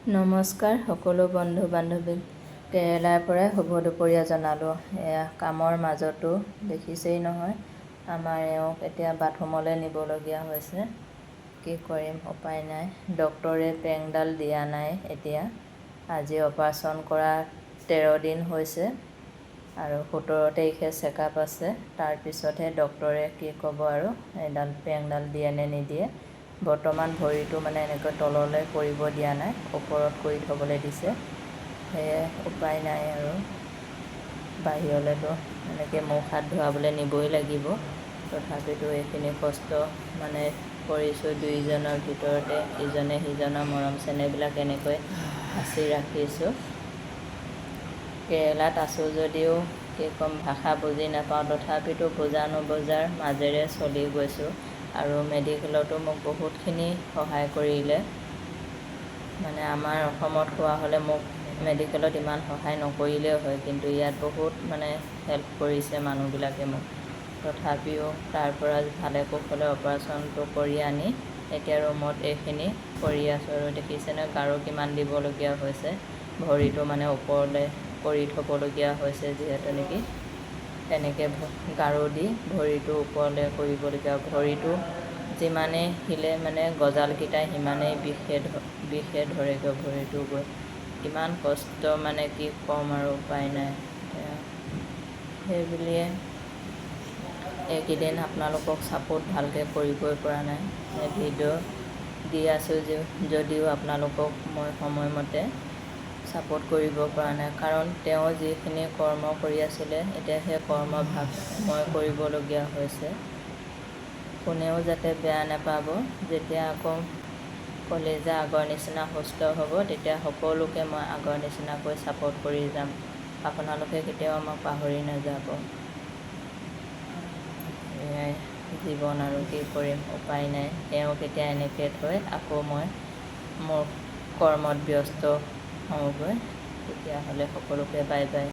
নমস্কাৰ সকলো বন্ধু বান্ধৱীক কেৰেলাৰ পৰাই শুভ দুপৰীয়া জনালোঁ। এয়া কামৰ মাজতো দেখিছেই নহয়, আমাৰ এওঁক এতিয়া বাথৰুমলৈ নিবলগীয়া হৈছে। কি কৰিম, উপায় নাই। ডক্তৰে পেংডাল দিয়া নাই এতিয়া। আজি অপাৰেশ্যন কৰা 13 দিন হৈছে আৰু 17 তাৰিখে চেকআপ আছে। তাৰপিছতহে ডক্তৰে কি ক'ব আৰু এডাল পেংডাল দিয়ে নে নিদিয়ে। বৰ্তমান ভৰিটো মানে এনেকৈ তললৈ কৰিব দিয়া নাই, ওপৰত কৰি থ'বলৈ দিছে। সেয়ে উপায় নাই আৰু বাহিৰলৈতো এনেকৈ মুখ হাত ধুৱাবলৈ নিবই লাগিব। তথাপিতো এইখিনি কষ্ট মানে কৰিছোঁ। দুয়োজনৰ ভিতৰতে ইজনে সিজনৰ মৰম চেনেহবিলাক এনেকৈ সাঁচি ৰাখিছোঁ। কেৰেলাত আছোঁ যদিও কি ক'ম, ভাষা বুজি নাপাওঁ, তথাপিতো বুজা নুবুজাৰ মাজেৰে চলি গৈছোঁ। আৰু মেডিকেলতো মোক বহুতখিনি সহায় কৰিলে। মানে আমাৰ অসমত হোৱা হ'লে মোক মেডিকেলত ইমান সহায় নকৰিলেও হয়, কিন্তু ইয়াত বহুত মানে হেল্প কৰিছে মানুহবিলাকে মোক। তথাপিও তাৰ পৰা ভালে কুশলে অপাৰেশ্যনটো কৰি আনি এতিয়া ৰুমত এইখিনি কৰি আছোঁ। আৰু দেখিছে নহয় গাৰু কিমান দিবলগীয়া হৈছে, ভৰিটো মানে ওপৰলৈ কৰি থ'বলগীয়া হৈছে যিহেতু নেকি তেনেকৈ গাৰু দি ভৰিটো ওপৰলৈ কৰিবলগীয়া। ভৰিটো যিমানেই হিলে মানে গজালকেইটাই সিমানেই বিষে ধৰেগৈ ভৰিটো গৈ। কিমান কষ্ট মানে কি ক'ম আৰু উপায় নাই। সেইবুলিয়ে এইকেইদিন আপোনালোকক ছাপোৰ্ট ভালকৈ কৰিবই পৰা নাই। ভিডিঅ' দি আছোঁ যদিও আপোনালোকক মই সময়মতে ছাপোৰ্ট কৰিব পৰা নাই। কাৰণ তেওঁ যিখিনি কৰ্ম কৰি আছিলে এতিয়া সেই কৰ্মভাগ মই কৰিবলগীয়া হৈছে। কোনেও যাতে বেয়া নাপাব। যেতিয়া আকৌ কলিজা আগৰ নিচিনা সুস্থ হ'ব তেতিয়া সকলোকে মই আগৰ নিচিনাকৈ ছাপোৰ্ট কৰি যাম। আপোনালোকে কেতিয়াও আমাক পাহৰি নাযাব। এয়াই জীৱন আৰু কি কৰিম, উপায় নাই। এওঁক এতিয়া এনেকৈ থৈ আকৌ মই মোৰ কৰ্মত ব্যস্ত হওঁগৈ। তেতিয়াহ'লে সকলোকে বাই বাই।